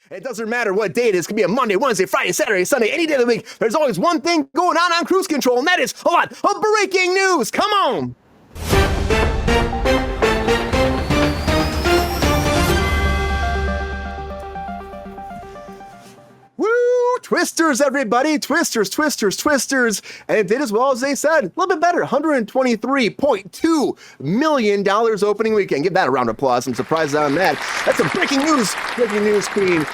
It doesn't matter what day it is. It could be a Monday, Wednesday, Friday, Saturday, Sunday, any day of the week. There's always one thing going on Kruse Control, and that is a lot of breaking news. Come on. Woo! Twisters, everybody. Twisters. And it did as well as they said. A little bit better. $123.2 million opening weekend. Give that a round of applause. I'm surprised on that. That's some breaking news queen.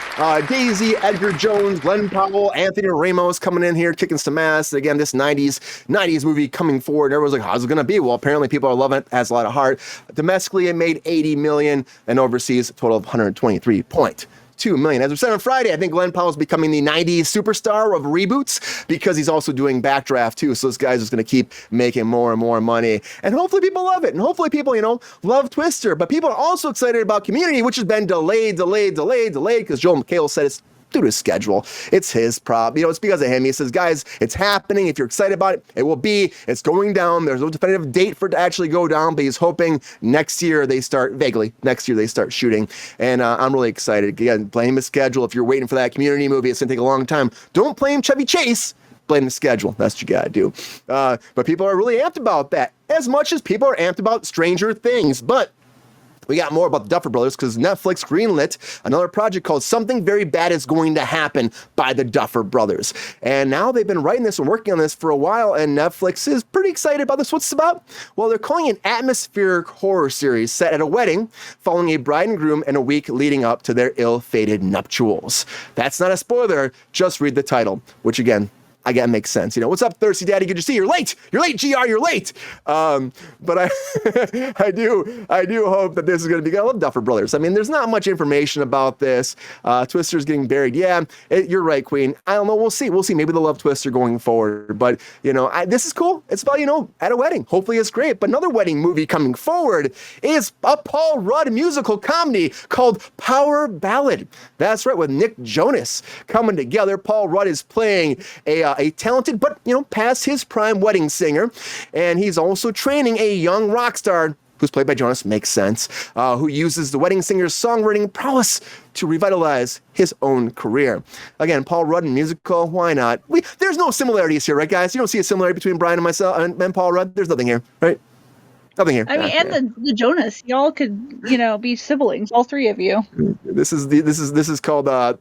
Daisy, Edgar Jones, Glenn Powell, Anthony Ramos coming in here, kicking some ass. Again, this 90s movie coming forward. Everyone's like, how's it going to be? Well, apparently people are loving it. It has a lot of heart. Domestically, it made $80 million, and overseas, a total of $123.2 million. As we said on Friday, I think Glenn Powell's becoming the 90s superstar of reboots because he's also doing Backdraft too. So this guy's just going to keep making more and more money. And hopefully people love it. And hopefully people, love Twister. But people are also excited about Community, which has been delayed because Joel McHale said it's due to his schedule. It's his problem. It's because of him. He says, guys, it's happening. If you're excited about it, it will be. It's going down. There's no definitive date for it to actually go down, but he's hoping next year they start shooting. And I'm really excited. Again, blame his schedule. If you're waiting for that Community movie, it's going to take a long time. Don't blame Chevy Chase. Blame the schedule. That's what you got to do. But people are really amped about that, as much as people are amped about Stranger Things. But we got more about the Duffer Brothers because Netflix greenlit another project called Something Very Bad Is Going to Happen by the Duffer Brothers. And now they've been writing this and working on this for a while, and Netflix is pretty excited about this. What's this about? Well, they're calling it an atmospheric horror series set at a wedding following a bride and groom and a week leading up to their ill-fated nuptials. That's not a spoiler. Just read the title, which again, I guess makes sense. What's up, Thirsty Daddy? Good to see you. You're late, GR, you're late. But I do hope that this is going to be, I love Duffer Brothers. I mean, there's not much information about this. Twister's getting buried. Yeah, you're right, Queen. I don't know. We'll see. Maybe they'll love Twister going forward. But, this is cool. It's about, at a wedding. Hopefully it's great. But another wedding movie coming forward is a Paul Rudd musical comedy called Power Ballad. That's right, with Nick Jonas coming together. Paul Rudd is playing a talented but past his prime wedding singer, and he's also training a young rock star who's played by Jonas, makes sense, who uses the wedding singer's songwriting prowess to revitalize his own career. Again, Paul Rudd in musical, why not? There's no similarities here, right, guys? You don't see a similarity between Brian and myself and Paul Rudd. There's nothing here, right? Nothing here. I mean, and the Jonas, y'all could, be siblings, all three of you. This is called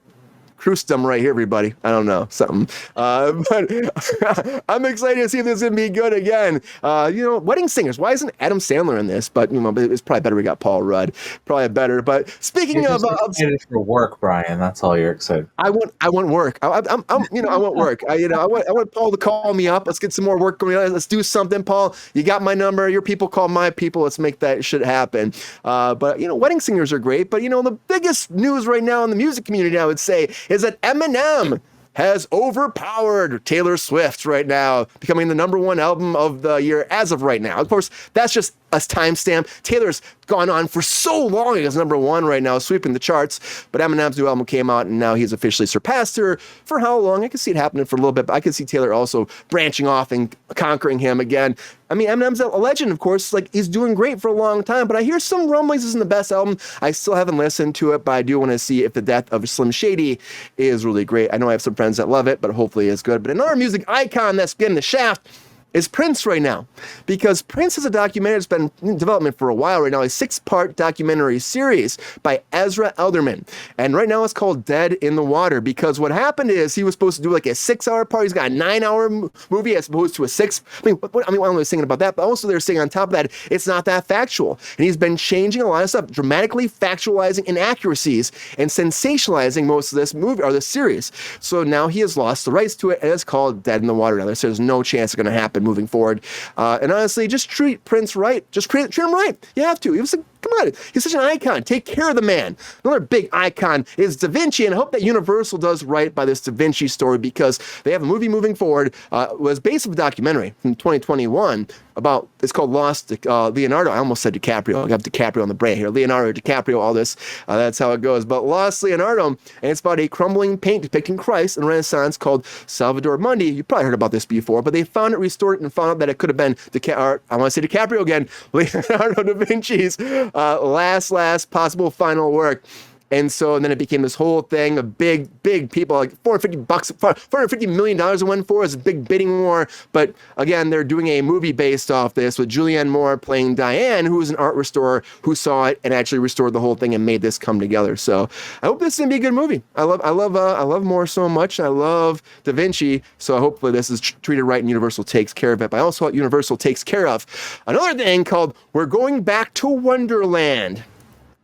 Krustum right here, everybody. I don't know, something. But I'm excited to see if this is going to be good again. Wedding singers. Why isn't Adam Sandler in this? But, it's probably better we got Paul Rudd. Probably better. But speaking of excited for work, Brian. That's all you're excited. I want work. I want work. I want Paul to call me up. Let's get some more work going on. Let's do something, Paul. You got my number. Your people call my people. Let's make that shit happen. But wedding singers are great. But, the biggest news right now in the music community, I would say, is that Eminem has overpowered Taylor Swift right now, becoming the #1 album of the year as of right now. Of course, that's just a timestamp. Taylor's gone on for so long as #1 right now, sweeping the charts, but Eminem's new album came out and now he's officially surpassed her. For how long? I can see it happening for a little bit, but I can see Taylor also branching off and conquering him again. I mean, Eminem's a legend, of course. He's doing great for a long time, but I hear some rumblings isn't the best album. I still haven't listened to it, but I do want to see if the death of Slim Shady is really great. I know I have some friends that love it, but hopefully it's good. But another music icon that's getting the shaft is Prince right now, because Prince has a documentary that's been in development for a while right now, a 6-part documentary series by Ezra Elderman. And right now it's called Dead in the Water, because what happened is he was supposed to do a 6-hour part. He's got a 9-hour movie as opposed to a 6. I mean, why am I saying about that? But also they're saying on top of that, it's not that factual. And he's been changing a lot of stuff, dramatically factualizing inaccuracies and sensationalizing most of this movie or this series. So now he has lost the rights to it, and it's called Dead in the Water. Now there's no chance it's going to happen moving forward. And honestly, just treat Prince right. Just treat him right. You have to. He was come on. He's such an icon. Take care of the man. Another big icon is Da Vinci, and I hope that Universal does right by this Da Vinci story, because they have a movie moving forward. Was based on a documentary from 2021 about, it's called Lost Leonardo. I almost said DiCaprio. I got DiCaprio on the brain here. Leonardo DiCaprio, all this. That's how it goes. But Lost Leonardo, and it's about a crumbling paint depicting Christ in Renaissance called Salvator Mundi. You probably heard about this before, but they found it, restored it, and found out that it could have been I want to say DiCaprio again, Leonardo da Vinci's last possible final work. And then it became this whole thing of big people, like $450 million it went for. It was a big bidding war. But again, they're doing a movie based off this with Julianne Moore playing Diane, who was an art restorer who saw it and actually restored the whole thing and made this come together. So I hope this is gonna be a good movie. I love Moore so much. I love Da Vinci. So hopefully this is treated right and Universal takes care of it. But I also hope Universal takes care of another thing called We're Going Back to Wonderland.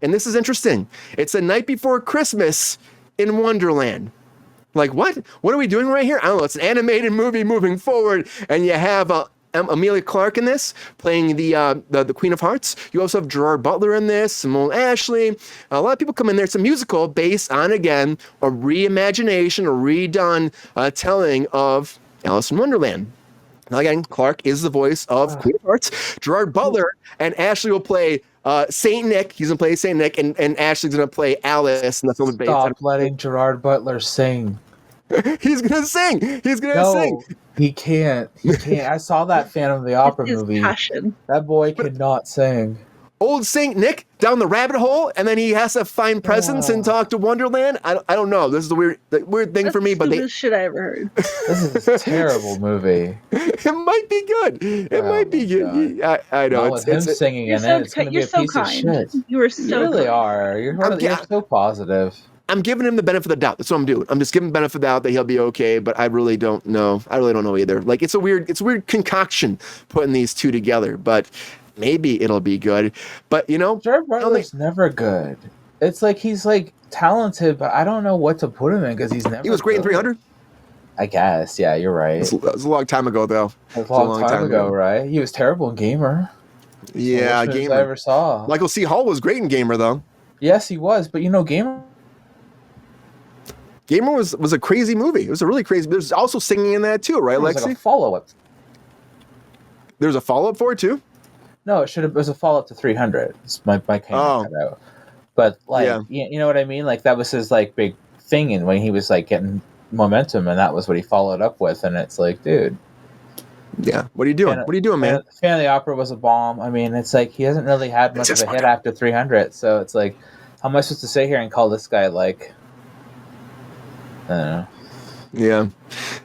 And this is interesting. It's a night before Christmas in Wonderland. Like, what? What are we doing right here? I don't know. It's an animated movie moving forward. And you have Amelia Clark in this, playing the Queen of Hearts. You also have Gerard Butler in this, Simone Ashley. A lot of people come in there. It's a musical based on, again, a reimagination, a redone telling of Alice in Wonderland. Now, again, Clark is the voice of Queen of Hearts. Gerard Butler and Ashley will play Saint Nick. He's gonna play Saint Nick, and Ashley's gonna play Alice in the film. Stop letting Gerard Butler sing. He's gonna sing. He's gonna sing. He can't. He can't. I saw that Phantom of the Opera movie. Passion. That boy could not sing. Old Saint Nick down the rabbit hole, and then he has to find presents and talk to Wonderland. I don't know. This is the weird thing for me, but the shit I ever heard. This is a terrible movie. It might be good. It might be good. I know. It's him singing in it. It's gonna be a piece of shit. You were so You really kind. are. You're so positive. I'm giving him the benefit of the doubt. That's what I'm doing. I'm just giving him the benefit of the doubt that he'll be okay, but I really don't know. I really don't know either. Like, it's a weird concoction putting these two together, but maybe it'll be good. But, Gerard Butler's never good. It's like he's like talented, but I don't know what to put him in because he's never. He was great in 300. I guess. Yeah, you're right. It was a long time ago, though. It was a long time ago, right? He was terrible in Gamer. Yeah, Gamer. I ever saw. Michael C. Hall was great in Gamer, though. Yes, he was, but Gamer. Gamer was a crazy movie. It was a really crazy. There's also singing in that too, right, Lexi? Like a follow-up. There's a follow-up for it too? No, it was a follow-up to 300. It's my cut out. But you know what I mean? Like that was his like big thing, and when he was like getting momentum, and that was what he followed up with, and it's like, dude. Yeah. What are you doing? What are you doing, man? Phantom of the Opera was a bomb. I mean, it's like he hasn't really had much of a hit after 300, so it's like, how am I supposed to sit here and call this guy like? I don't know. Yeah.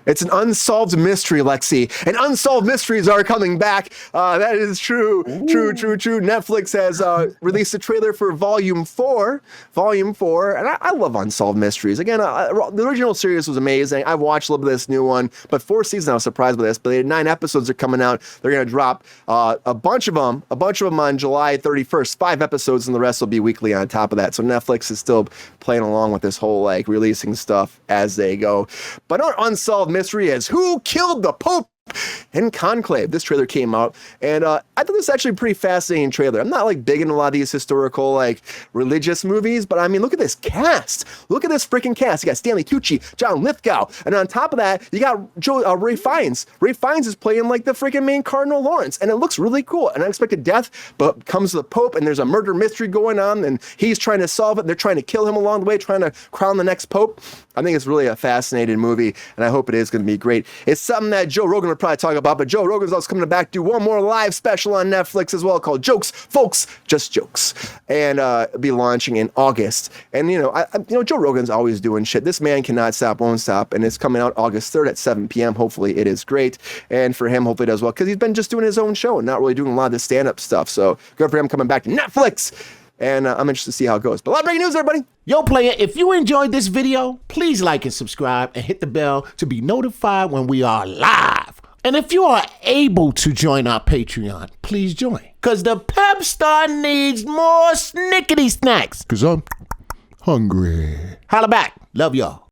It's an unsolved mystery, Lexi. And unsolved mysteries are coming back. That is true. Ooh. True. Netflix has released a trailer for Volume 4. And I love unsolved mysteries. Again, the original series was amazing. I watched a little bit of this new one, but 4 seasons, I was surprised by this. But they had 9 episodes are coming out. They're going to drop a bunch of them on July 31st. 5 episodes, and the rest will be weekly on top of that. So Netflix is still playing along with this whole like releasing stuff as they go. But our unsolved mystery is who killed the Pope in Conclave. This trailer came out, and I thought this was actually a pretty fascinating trailer. I'm not like big into a lot of these historical like religious movies, but I mean, look at this cast. Look at this freaking cast. You got Stanley Tucci, John Lithgow, and on top of that, you got Ray Fiennes. Ray Fiennes is playing like the freaking main Cardinal Lawrence, and it looks really cool. An unexpected death, but comes the Pope, and there's a murder mystery going on, and he's trying to solve it. And they're trying to kill him along the way, trying to crown the next Pope. I think it's really a fascinating movie, and I hope it is going to be great. It's something that Joe Rogan would probably talk about, but Joe Rogan's also coming back to do one more live special on Netflix as well called Jokes, Folks, Just Jokes, and it'll be launching in August. And Joe Rogan's always doing shit. This man cannot stop, won't stop, and it's coming out August 3rd at 7 p.m. Hopefully it is great, and for him, hopefully it does well, because he's been just doing his own show and not really doing a lot of the stand-up stuff. So good for him coming back to Netflix. And I'm interested to see how it goes. But a lot of breaking news, everybody. Yo, player, if you enjoyed this video, please like and subscribe and hit the bell to be notified when we are live. And if you are able to join our Patreon, please join. Because the Pep Star needs more snickety snacks. Because I'm hungry. Holla back. Love y'all.